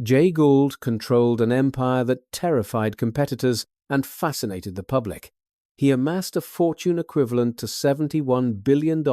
Jay Gould controlled an empire that terrified competitors and fascinated the public. He amassed a fortune equivalent to $71 billion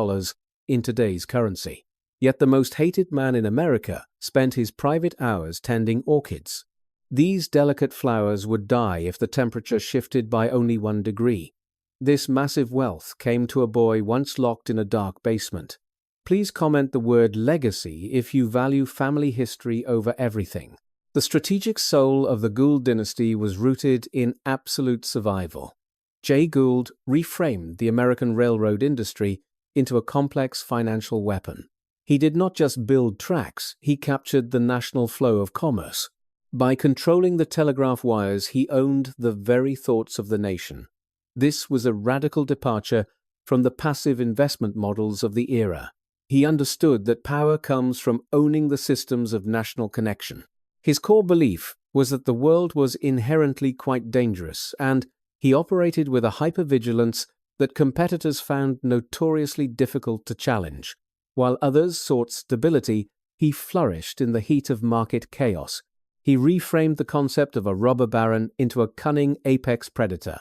in today's currency. Yet the most hated man in America spent his private hours tending orchids. These delicate flowers would die if the temperature shifted by only 1 degree. This massive wealth came to a boy once locked in a dark basement. Please comment the word legacy if you value family history over everything. The strategic soul of the Gould dynasty was rooted in absolute survival. Jay Gould reframed the American railroad industry into a complex financial weapon. He did not just build tracks, he captured the national flow of commerce. By controlling the telegraph wires, he owned the very thoughts of the nation. This was a radical departure from the passive investment models of the era. He understood that power comes from owning the systems of national connection. His core belief was that the world was inherently quite dangerous, and he operated with a hypervigilance that competitors found notoriously difficult to challenge. While others sought stability, he flourished in the heat of market chaos. He reframed the concept of a robber baron into a cunning apex predator.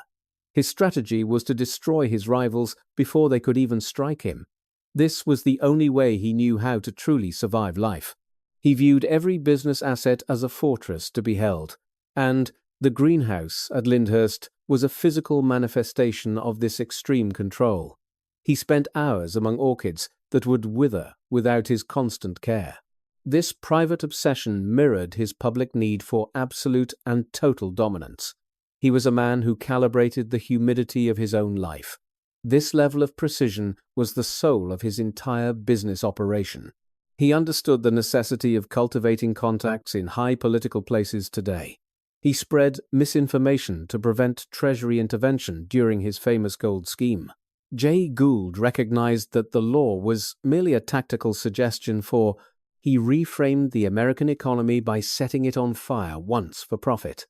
His strategy was to destroy his rivals before they could even strike him. This was the only way he knew how to truly survive life. He viewed every business asset as a fortress to be held, and the greenhouse at Lyndhurst was a physical manifestation of this extreme control. He spent hours among orchids that would wither without his constant care. This private obsession mirrored his public need for absolute and total dominance. He was a man who calibrated the humidity of his own life. This level of precision was the soul of his entire business operation. He understood the necessity of cultivating contacts in high political places today. He spread misinformation to prevent Treasury intervention during his famous gold scheme. Jay Gould recognized that the law was merely a tactical suggestion, for he reframed the American economy by setting it on fire once for profit.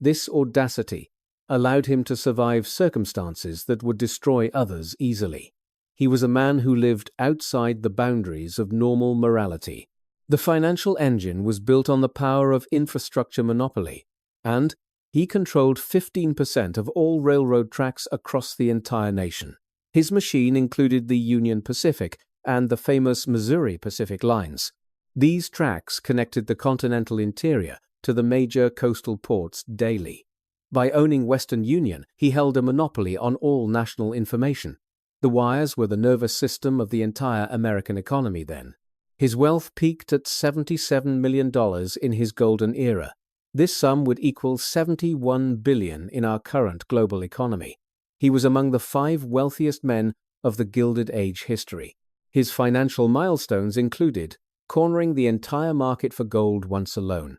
This audacity allowed him to survive circumstances that would destroy others easily. He was a man who lived outside the boundaries of normal morality. The financial engine was built on the power of infrastructure monopoly, and he controlled 15% of all railroad tracks across the entire nation. His machine included the Union Pacific and the famous Missouri Pacific lines. These tracks connected the continental interior to the major coastal ports daily. By owning Western Union, he held a monopoly on all national information. The wires were the nervous system of the entire American economy then. His wealth peaked at $77 million in his golden era. This sum would equal $71 billion in our current global economy. He was among the 5 wealthiest men of the Gilded Age history. His financial milestones included cornering the entire market for gold once alone.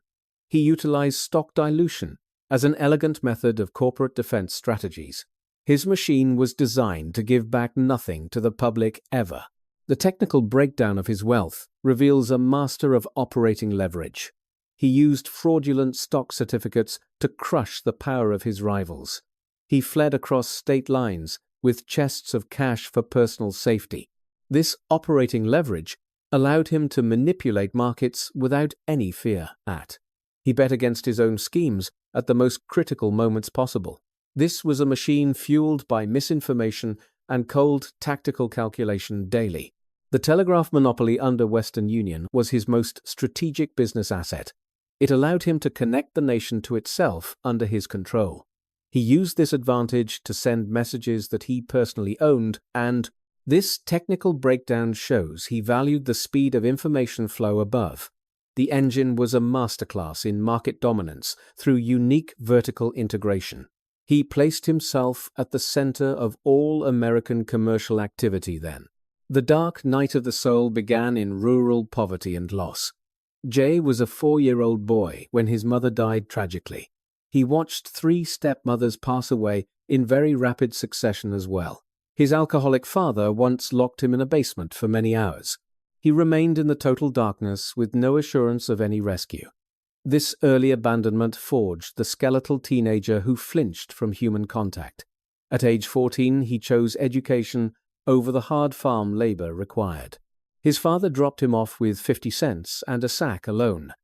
He utilized stock dilution as an elegant method of corporate defense strategies. His machine was designed to give back nothing to the public ever. The technical breakdown of his wealth reveals a master of operating leverage. He used fraudulent stock certificates to crush the power of his rivals. He fled across state lines with chests of cash for personal safety. This operating leverage allowed him to manipulate markets without any fear. He bet against his own schemes at the most critical moments possible. This was a machine fueled by misinformation and cold tactical calculation daily. The telegraph monopoly under Western Union was his most strategic business asset. It allowed him to connect the nation to itself under his control. He used this advantage to send messages that he personally owned, and this technical breakdown shows he valued the speed of information flow above. The engine was a masterclass in market dominance through unique vertical integration. He placed himself at the center of all American commercial activity then. The dark night of the soul began in rural poverty and loss. Jay was a 4-year-old boy when his mother died tragically. He watched 3 stepmothers pass away in very rapid succession as well. His alcoholic father once locked him in a basement for many hours. He remained in the total darkness with no assurance of any rescue. This early abandonment forged the skeletal teenager who flinched from human contact. At age 14, he chose education over the hard farm labor required. His father dropped him off with 50 cents and a sack alone.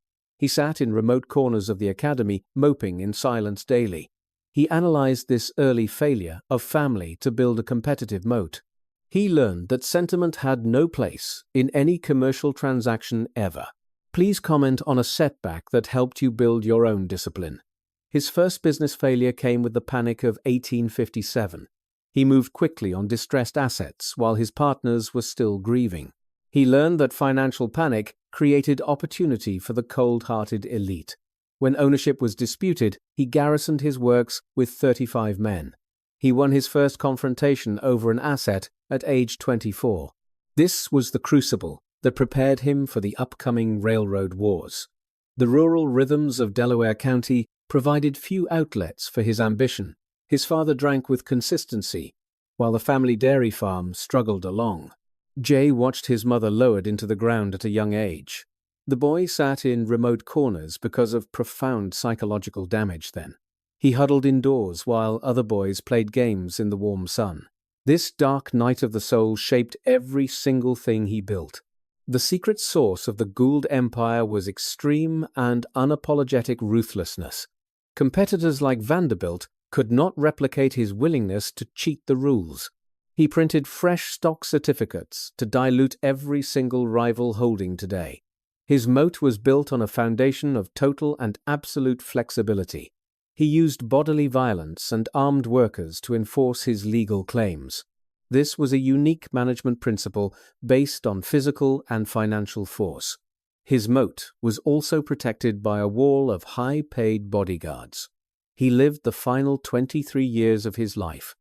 He sat in remote corners of the academy, moping in silence daily. He analyzed this early failure of family to build a competitive moat. He learned that sentiment had no place in any commercial transaction ever. Please comment on a setback that helped you build your own discipline. His first business failure came with the Panic of 1857. He moved quickly on distressed assets while his partners were still grieving. He learned that financial panic created opportunity for the cold-hearted elite. When ownership was disputed, he garrisoned his works with 35 men. He won his first confrontation over an asset at age 24. This was the crucible that prepared him for the upcoming railroad wars. The rural rhythms of Delaware County provided few outlets for his ambition. His father drank with consistency, while the family dairy farm struggled along. Jay watched his mother lowered into the ground at a young age. The boy sat in remote corners because of profound psychological damage then. He huddled indoors while other boys played games in the warm sun. This dark night of the soul shaped every single thing he built. The secret source of the Gould empire was extreme and unapologetic ruthlessness. Competitors like Vanderbilt could not replicate his willingness to cheat the rules. He printed fresh stock certificates to dilute every single rival holding today. His moat was built on a foundation of total and absolute flexibility. He used bodily violence and armed workers to enforce his legal claims. This was a unique management principle based on physical and financial force. His moat was also protected by a wall of high-paid bodyguards. He lived the final 23 years of his life,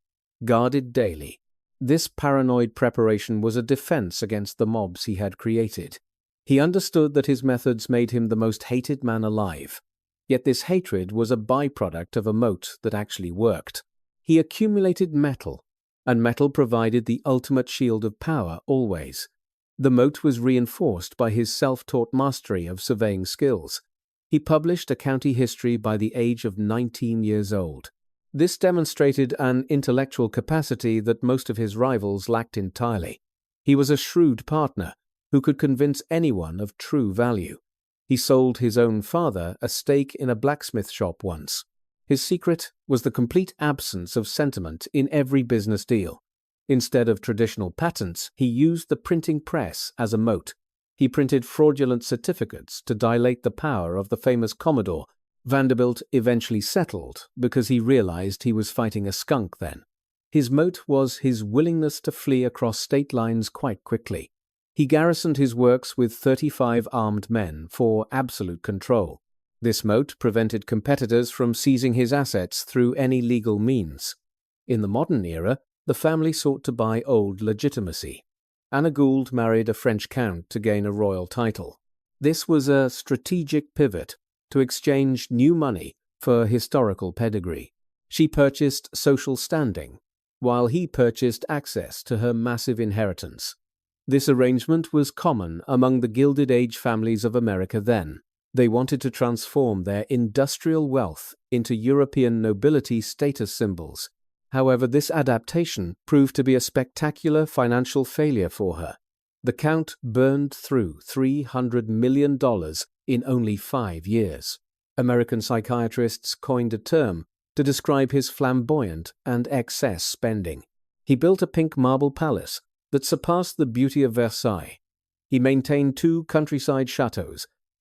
guarded daily. This paranoid preparation was a defense against the mobs he had created. He understood that his methods made him the most hated man alive. Yet this hatred was a byproduct of a moat that actually worked. He accumulated metal, and metal provided the ultimate shield of power always. The moat was reinforced by his self-taught mastery of surveying skills. He published a county history by the age of 19 years old. This demonstrated an intellectual capacity that most of his rivals lacked entirely. He was a shrewd partner who could convince anyone of true value. He sold his own father a stake in a blacksmith shop once. His secret was the complete absence of sentiment in every business deal. Instead of traditional patents, he used the printing press as a moat. He printed fraudulent certificates to dilate the power of the famous Commodore. Vanderbilt eventually settled because he realized he was fighting a skunk then. His moat was his willingness to flee across state lines quite quickly. He garrisoned his works with 35 armed men for absolute control. This moat prevented competitors from seizing his assets through any legal means. In the modern era, the family sought to buy old legitimacy. Anna Gould married a French count to gain a royal title. This was a strategic pivot to exchange new money for historical pedigree. She purchased social standing, while he purchased access to her massive inheritance. This arrangement was common among the Gilded Age families of America then. They wanted to transform their industrial wealth into European nobility status symbols. However, this adaptation proved to be a spectacular financial failure for her. The Count burned through $300 million in only 5 years. American psychiatrists coined a term to describe his flamboyant and excess spending. He built a pink marble palace that surpassed the beauty of Versailles. He maintained 2 countryside chateaux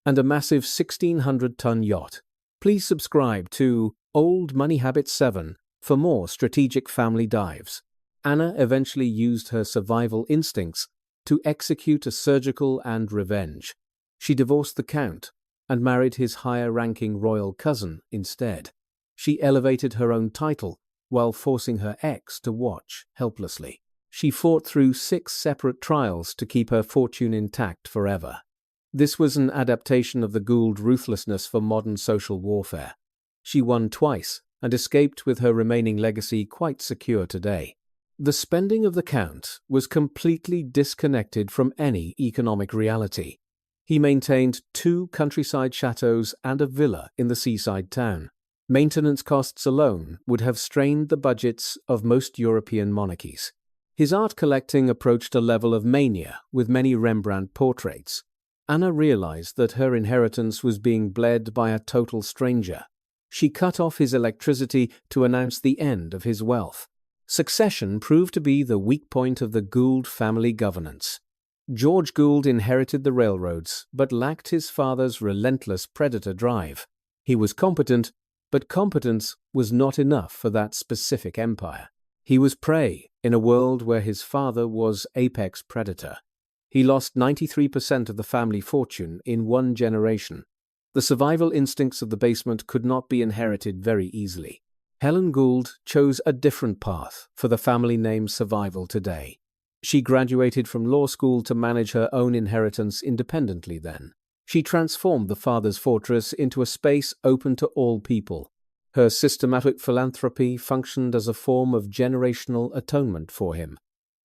and a massive 1,600-ton yacht. Please subscribe to Old Money Habits 7 for more strategic family dives. Anna eventually used her survival instincts to execute a surgical and revenge. She divorced the Count and married his higher-ranking royal cousin instead. She elevated her own title while forcing her ex to watch helplessly. She fought through 6 separate trials to keep her fortune intact forever. This was an adaptation of the Gould ruthlessness for modern social warfare. She won twice and escaped with her remaining legacy quite secure today. The spending of the Count was completely disconnected from any economic reality. He maintained 2 countryside chateaux and a villa in the seaside town. Maintenance costs alone would have strained the budgets of most European monarchies. His art collecting approached a level of mania with many Rembrandt portraits. Anna realized that her inheritance was being bled by a total stranger. She cut off his electricity to announce the end of his wealth. Succession proved to be the weak point of the Gould family governance. George Gould inherited the railroads, but lacked his father's relentless predator drive. He was competent, but competence was not enough for that specific empire. He was prey in a world where his father was apex predator. He lost 93% of the family fortune in one generation. The survival instincts of the basement could not be inherited very easily. Helen Gould chose a different path for the family name's survival today. She graduated from law school to manage her own inheritance independently then. She transformed the father's fortress into a space open to all people. Her systematic philanthropy functioned as a form of generational atonement for him.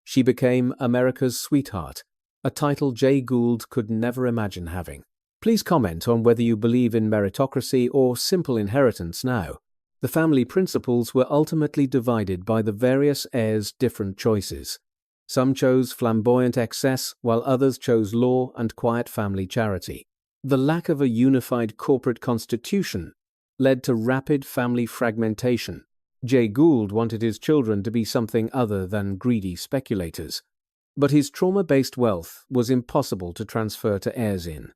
She became America's sweetheart, a title Jay Gould could never imagine having. Please comment on whether you believe in meritocracy or simple inheritance now. The family principles were ultimately divided by the various heirs' different choices. Some chose flamboyant excess, while others chose law and quiet family charity. The lack of a unified corporate constitution led to rapid family fragmentation. Jay Gould wanted his children to be something other than greedy speculators. But his trauma-based wealth was impossible to transfer to heirs in.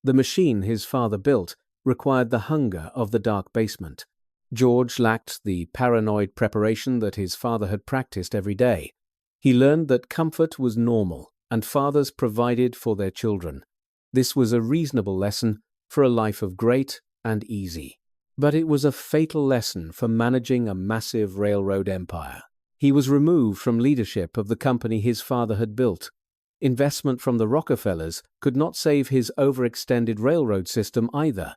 The machine his father built required the hunger of the dark basement. George lacked the paranoid preparation that his father had practiced every day. He learned that comfort was normal, and fathers provided for their children. This was a reasonable lesson for a life of great and easy. But it was a fatal lesson for managing a massive railroad empire. He was removed from leadership of the company his father had built. Investment from the Rockefellers could not save his overextended railroad system either.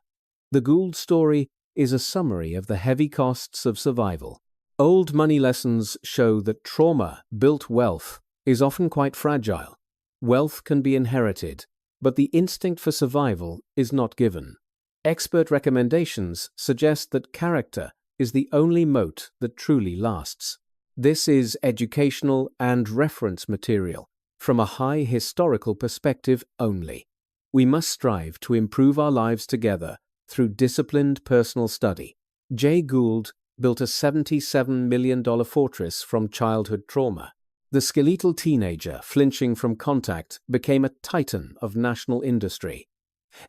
The Gould story is a summary of the heavy costs of survival. Old money lessons show that trauma-built wealth is often quite fragile. Wealth can be inherited, but the instinct for survival is not given. Expert recommendations suggest that character is the only moat that truly lasts. This is educational and reference material from a high historical perspective only. We must strive to improve our lives together through disciplined personal study. Jay Gould built a $77 million fortress from childhood trauma. The skeletal teenager, flinching from contact, became a titan of national industry.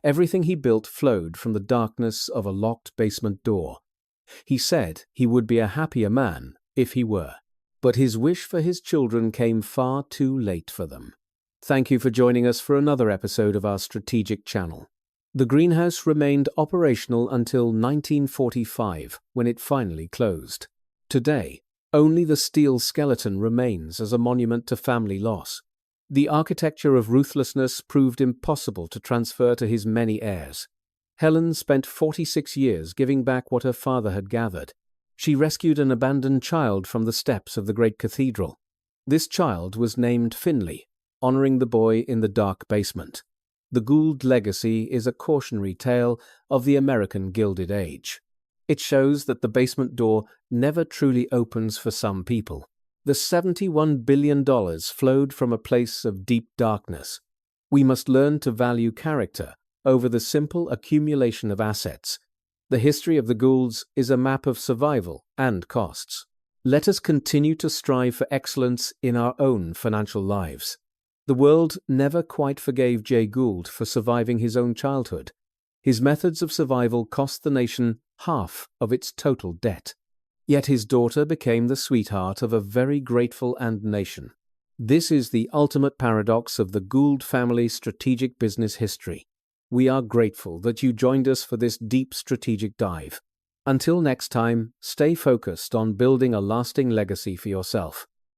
Everything he built flowed from the darkness of a locked basement door. He said he would be a happier man if he were, but his wish for his children came far too late for them. Thank you for joining us for another episode of our strategic channel. The greenhouse remained operational until 1945, when it finally closed. Today, only the steel skeleton remains as a monument to family loss. The architecture of ruthlessness proved impossible to transfer to his many heirs. Helen spent 46 years giving back what her father had gathered. She rescued an abandoned child from the steps of the great cathedral. This child was named Finley, honoring the boy in the dark basement. The Gould legacy is a cautionary tale of the American Gilded Age. It shows that the basement door never truly opens for some people. The $71 billion flowed from a place of deep darkness. We must learn to value character over the simple accumulation of assets. The history of the Goulds is a map of survival and costs. Let us continue to strive for excellence in our own financial lives. The world never quite forgave Jay Gould for surviving his own childhood. His methods of survival cost the nation half of its total debt. Yet his daughter became the sweetheart of a very grateful nation. This is the ultimate paradox of the Gould family's strategic business history. We are grateful that you joined us for this deep strategic dive. Until next time, stay focused on building a lasting legacy for yourself.